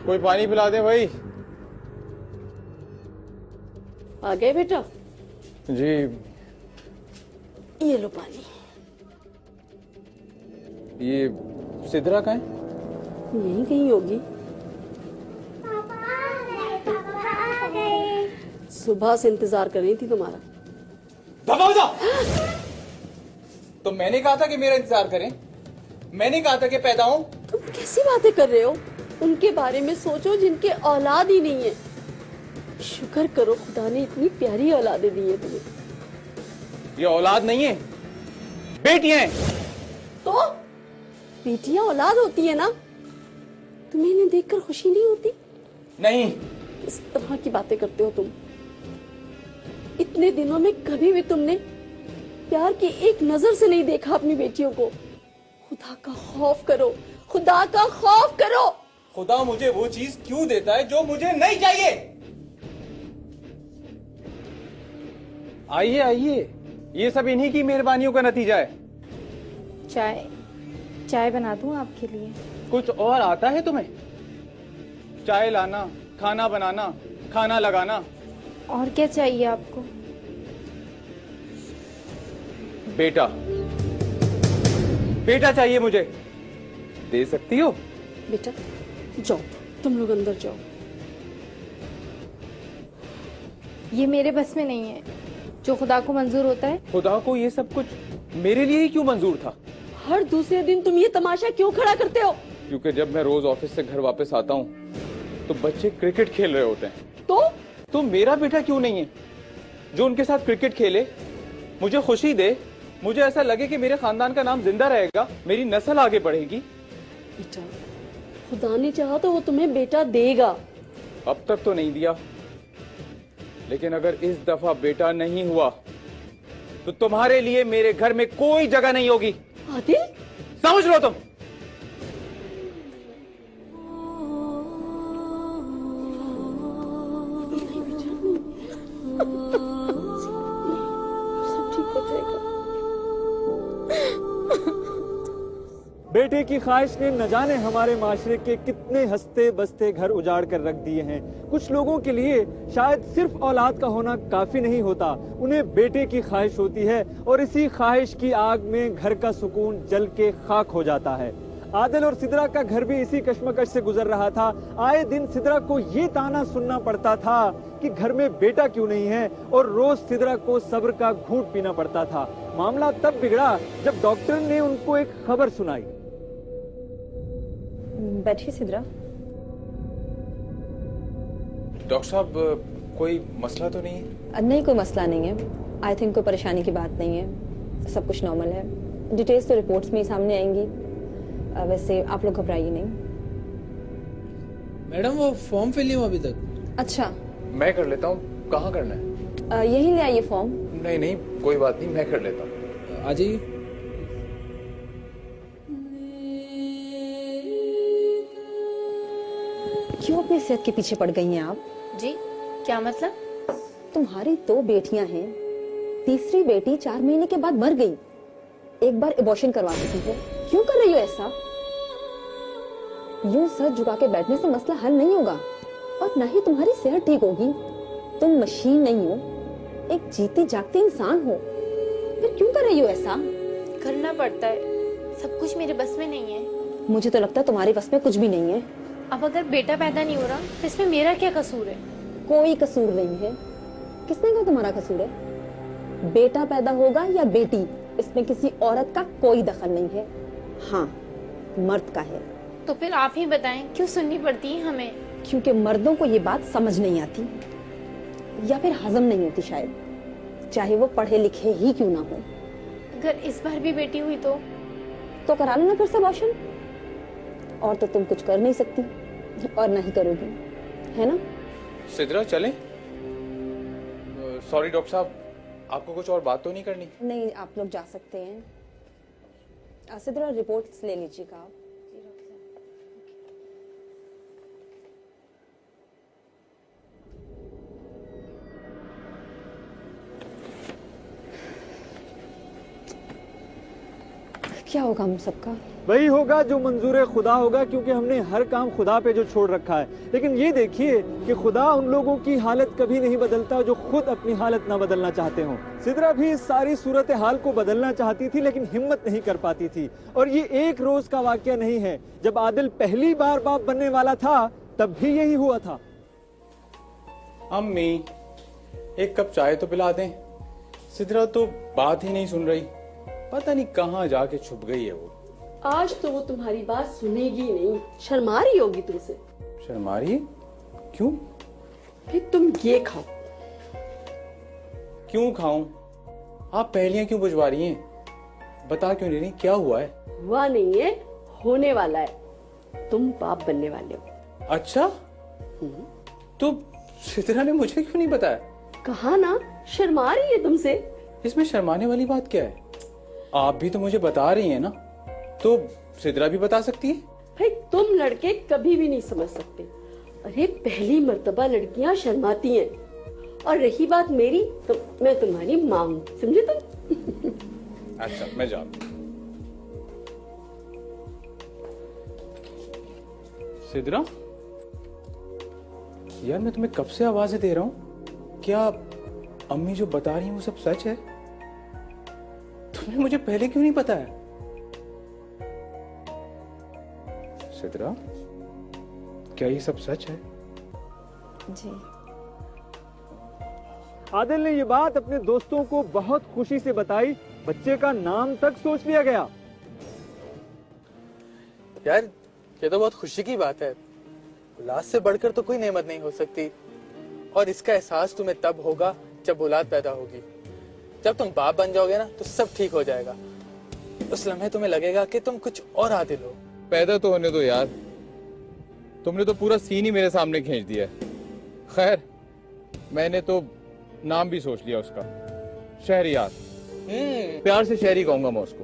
कोई पानी पिला दे भाई। आ गए बेटा? जी। ये लो पानी। ये सिद्रा कहाँ है? यहीं कहीं होगी। सुबह से इंतजार कर रही थी तुम्हारा। दबा हो जाओ। तो मैंने कहा था कि मेरा इंतजार करें, मैंने कहा था कि पैदा हूं। तुम कैसी बातें कर रहे हो? उनके बारे में सोचो जिनके औलाद ही नहीं है। शुक्र करो खुदा ने इतनी प्यारी औलादें दी है तुम्हें। ये औलाद नहीं है, बेटियां हैं। तो बेटियां औलाद होती है ना? तुम्हें इन्हें देखकर खुशी नहीं होती? नहीं। इस तरह की बातें करते हो तुम। इतने दिनों में कभी भी तुमने प्यार की एक नजर से नहीं देखा अपनी बेटियों को। खुदा का खौफ करो, खुदा का खौफ करो। खुदा मुझे वो चीज क्यों देता है जो मुझे नहीं चाहिए? आइए आइए, ये सब इन्हीं की मेहरबानियों का नतीजा है। चाय बना दूं आपके लिए? कुछ और आता है तुम्हें? चाय लाना, खाना बनाना, खाना लगाना। और क्या चाहिए आपको? बेटा, बेटा चाहिए मुझे। दे सकती हो? बेटा जाओ, तुम लोग अंदर जाओ। ये मेरे बस में नहीं है। जो खुदा को मंजूर होता है। खुदा को ये सब कुछ मेरे लिए ही क्यों मंजूर था? हर दूसरे दिन तुम ये तमाशा क्यों खड़ा करते हो? क्योंकि जब मैं रोज ऑफिस से घर वापस आता हूँ तो बच्चे क्रिकेट खेल रहे होते हैं। तो मेरा बेटा क्यों नहीं है जो उनके साथ क्रिकेट खेले, मुझे खुशी दे, मुझे ऐसा लगे कि मेरे खानदान का नाम जिंदा रहेगा, मेरी नस्ल आगे बढ़ेगी। बेटा खुदा ने चाहा तो वो तुम्हें बेटा देगा। अब तक तो नहीं दिया, लेकिन अगर इस दफा बेटा नहीं हुआ तो तुम्हारे लिए मेरे घर में कोई जगह नहीं होगी। आदिल, समझ लो तुम। सब ठीक हो जाएगा। बेटे की ख्वाहिश ने न जाने हमारे माशरे के कितने हंसते बसते घर उजाड़ कर रख दिए हैं। कुछ लोगों के लिए शायद सिर्फ औलाद का होना काफी नहीं होता, उन्हें बेटे की ख्वाहिश होती है और इसी ख्वाहिश की आग में घर का सुकून जल के खाक हो जाता है। आदिल और सिद्रा का घर भी इसी कश्मकश से गुजर रहा था। आए दिन सिद्रा को ये ताना सुनना पड़ता था कि घर में बेटा क्यों नहीं है, और रोज सिद्रा को सब्र का घूंट पीना पड़ता था। मामला तब बिगड़ा जब डॉक्टर ने उनको एक खबर सुनाई। बैठिए सिद्रा। डॉक्टर साहब, कोई मसला तो नहीं है? नहीं, कोई मसला नहीं है। आई थिंक कोई परेशानी की बात नहीं है, सब कुछ नॉर्मल है। डिटेल्स तो रिपोर्ट्स में ही सामने आएंगी। वैसे आप लोग घबराइए नहीं। मैडम वो फॉर्म फिल नहीं हुआ अभी तक। अच्छा, मैं कर लेता हूँ। कहाँ करना है? यही ले आइए फॉर्म। नहीं नहीं, कोई बात नहीं, मैं कर लेता हूँ। आ जाइए। क्यों अपनी सेहत के पीछे पड़ गई हैं आप? जी क्या मतलब? तुम्हारी 2 बेटियां हैं, तीसरी बेटी 4 महीने के बाद मर गई। एक बार एबॉर्शन करवा चुकी हो, क्यों कर रही हो ऐसा? यूं सर झुका के बैठने से मसला हल नहीं होगा, और न ही तुम्हारी सेहत ठीक होगी। तुम मशीन नहीं हो, एक जीते जागते इंसान हो, फिर क्यों कर रही हो ऐसा? करना पड़ता है, सब कुछ मेरे बस में नहीं है। मुझे तो लगता है तुम्हारे बस में कुछ भी नहीं है। अब अगर बेटा पैदा नहीं हो रहा तो इसमें मेरा क्या कसूर है? कोई कसूर नहीं है। किसने कहा तुम्हारा कसूर है? बेटा पैदा होगा या बेटी, इसमें किसी औरत का कोई दखल नहीं है। हाँ, मर्द का है। तो फिर आप ही बताएं, क्यों सुननी पड़ती है हमें? क्योंकि मर्दों को ये बात समझ नहीं आती, या फिर हजम नहीं होती शायद, चाहे वो पढ़े लिखे ही क्यों ना हो। अगर इस बार भी बेटी हुई तो करा लेना फिर से अबॉर्शन। और तो तुम कुछ कर नहीं सकती और नहीं करोगी, है ना? सिद्रा चलें? सॉरी डॉक्टर साहब, आपको कुछ और बात तो नहीं करनी? नहीं, आप लोग जा सकते हैं। सिद्रा रिपोर्ट्स ले लीजिएगा आप। क्या होगा हम सबका? वही होगा जो मंजूर खुदा होगा, क्योंकि हमने हर काम खुदा पे जो छोड़ रखा है। लेकिन ये देखिए कि खुदा उन लोगों की हालत कभी नहीं बदलता जो खुद अपनी हालत ना बदलना चाहते हों। सिदरा भी इस सारी सूरत हाल को बदलना चाहती थी, लेकिन हिम्मत नहीं कर पाती थी। और ये एक रोज का वाकया नहीं है। जब आदिल पहली बार बाप बनने वाला था तब भी यही हुआ था। अम्मी, एक कप चाय तो पिला दें। सिदरा तो बात ही नहीं सुन रही, पता नहीं कहाँ जाके छुप गई है वो। आज तो वो तुम्हारी बात सुनेगी नहीं, शर्मा रही होगी तुमसे। शर्मा रही है? क्यों? फिर तुम ये खाओ। क्यों खाऊं? आप पहेलियां क्यों बुझवा रही हैं? बता क्यों नहीं रही, क्या हुआ है? हुआ नहीं है, होने वाला है। तुम बाप बनने वाले हो। अच्छा, तो सिदरा ने मुझे क्यों नहीं बताया? कहा ना, शर्मा रही है तुमसे। इसमें शर्माने वाली बात क्या है? आप भी तो मुझे बता रही हैं ना, तो सिदरा भी बता सकती है। भाई तुम लड़के कभी भी नहीं समझ सकते। अरे पहली मर्तबा लड़कियां शर्माती हैं। और रही बात मेरी, तो मैं तुम्हारी माँ हूँ, समझे तुम? अच्छा, मैं जाऊँ। सिदरा, यार मैं तुम्हें कब से आवाजें दे रहा हूँ। क्या अम्मी जो बता रही हैं वो सब सच है? तुमने मुझे पहले क्यों नहीं बताया? सिदरा, क्या ये सब सच है? जी। आदिल ने ये बात अपने दोस्तों को बहुत खुशी से बताई। बच्चे का नाम तक सोच लिया गया। यार ये तो बहुत खुशी की बात है। औलाद से बढ़कर तो कोई नेमत नहीं हो सकती। और इसका एहसास तुम्हें तब होगा जब औलाद पैदा होगी। जब तुम बाप बन जाओगे ना तो सब ठीक हो जाएगा। उस लम्हे तुम्हें लगेगा कि तुम कुछ और आदिल हो। पैदा तो होने दो यार, तुमने तो पूरा सीन ही मेरे सामने खींच दिया है। खैर, मैंने तो नाम भी सोच लिया उसका, शहरियार। प्यार से शहरी कहूंगा मैं उसको।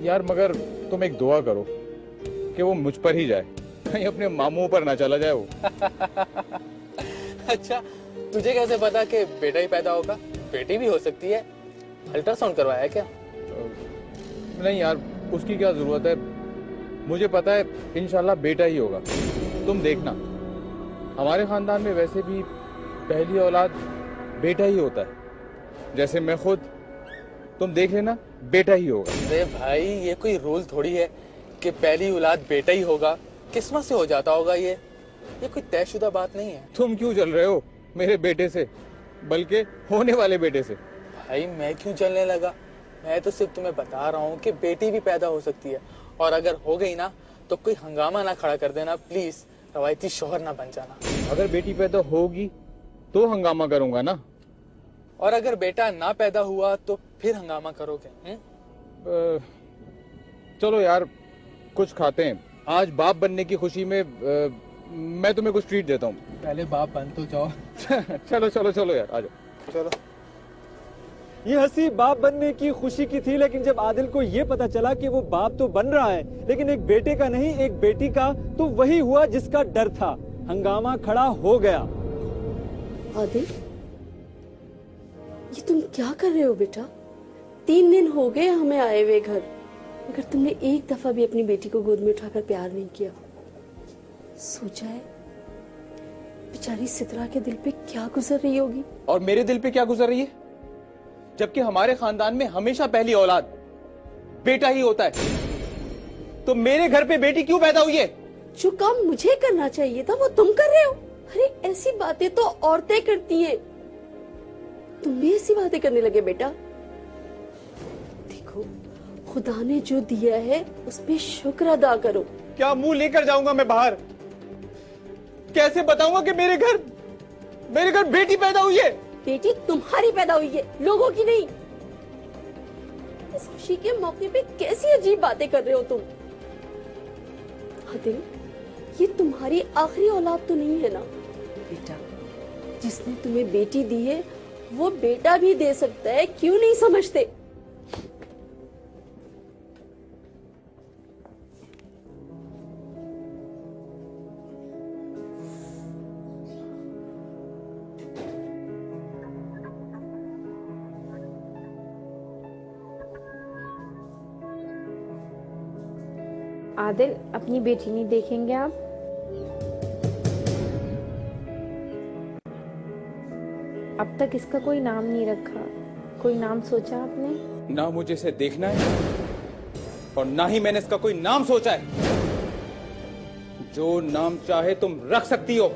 यार मगर तुम एक दुआ करो कि वो मुझ पर ही जाए, कहीं अपने मामू पर ना चला जाए वो। अच्छा, तुझे कैसे पता कि बेटा ही पैदा होगा? बेटी भी हो सकती है। अल्ट्रासाउंड करवाया है क्या? नहीं यार, उसकी क्या जरूरत है। मुझे पता है इंशाल्लाह बेटा ही होगा। तुम देखना, हमारे खानदान में वैसे भी पहली औलाद बेटा ही होता है। जैसे मैं खुद, तुम देख लेना, बेटा ही होगा। अरे भाई, ये कोई रूल थोड़ी है कि पहली औलाद बेटा ही होगा। किस्मत से हो जाता होगा। ये कोई तयशुदा बात नहीं है। तुम क्यों चल रहे हो मेरे बेटे से, बल्कि होने वाले बेटे से? भाई मैं क्यों चलने लगा? मैं तो सिर्फ तुम्हें बता रहा हूँ कि बेटी भी पैदा हो सकती है। और अगर हो गई ना तो कोई हंगामा ना खड़ा कर देना प्लीज। रवायती शोहर ना बन जाना। अगर बेटी पैदा होगी तो हंगामा करूंगा ना। और अगर बेटा ना पैदा हुआ तो फिर हंगामा करोगे? चलो यार, कुछ खाते हैं। आज बाप बनने की खुशी में मैं तुम्हें कुछ ट्रीट देता हूँ। पहले बाप बन तो जाओ। चलो चलो चलो यार, आ जाओ। चलो। ये हंसी बाप बनने की खुशी की थी, लेकिन जब आदिल को ये पता चला कि वो बाप तो बन रहा है लेकिन एक बेटे का नहीं, एक बेटी का, तो वही हुआ जिसका डर था। हंगामा खड़ा हो गया। आदिल, ये तुम क्या कर रहे हो बेटा? 3 दिन हो गए हमें आए हुए घर, मगर तुमने एक दफा भी अपनी बेटी को गोद में उठाकर प्यार नहीं किया। सोचा है बेचारी सितरा के दिल पे क्या गुजर रही होगी? और मेरे दिल पे क्या गुजर रही है, जबकि हमारे खानदान में हमेशा पहली औलाद बेटा ही होता है। तो मेरे घर पे बेटी क्यों पैदा हुई है? जो काम मुझे करना चाहिए था वो तुम कर रहे हो। अरे ऐसी बातें तो औरतें करती हैं, तुम भी ऐसी बातें करने लगे बेटा। देखो, खुदा ने जो दिया है उस पे शुक्र अदा करो। क्या मुंह लेकर जाऊंगा मैं बाहर? कैसे बताऊंगा कि मेरे घर बेटी पैदा हुई है? बेटी तुम्हारी पैदा हुई है, लोगों की नहीं। इस खुशी के मौके पे कैसी अजीब बातें कर रहे हो तुम? आदिल, ये तुम्हारी आखिरी औलाद तो नहीं है ना बेटा? जिसने तुम्हें बेटी दी है वो बेटा भी दे सकता है, क्यों नहीं समझते? आदिल, अपनी बेटी नहीं देखेंगे आप? अब तक इसका कोई नाम नहीं रखा, कोई नाम सोचा आपने? ना मुझे इसे देखना है और ना ही मैंने इसका कोई नाम सोचा है। जो नाम चाहे तुम रख सकती हो।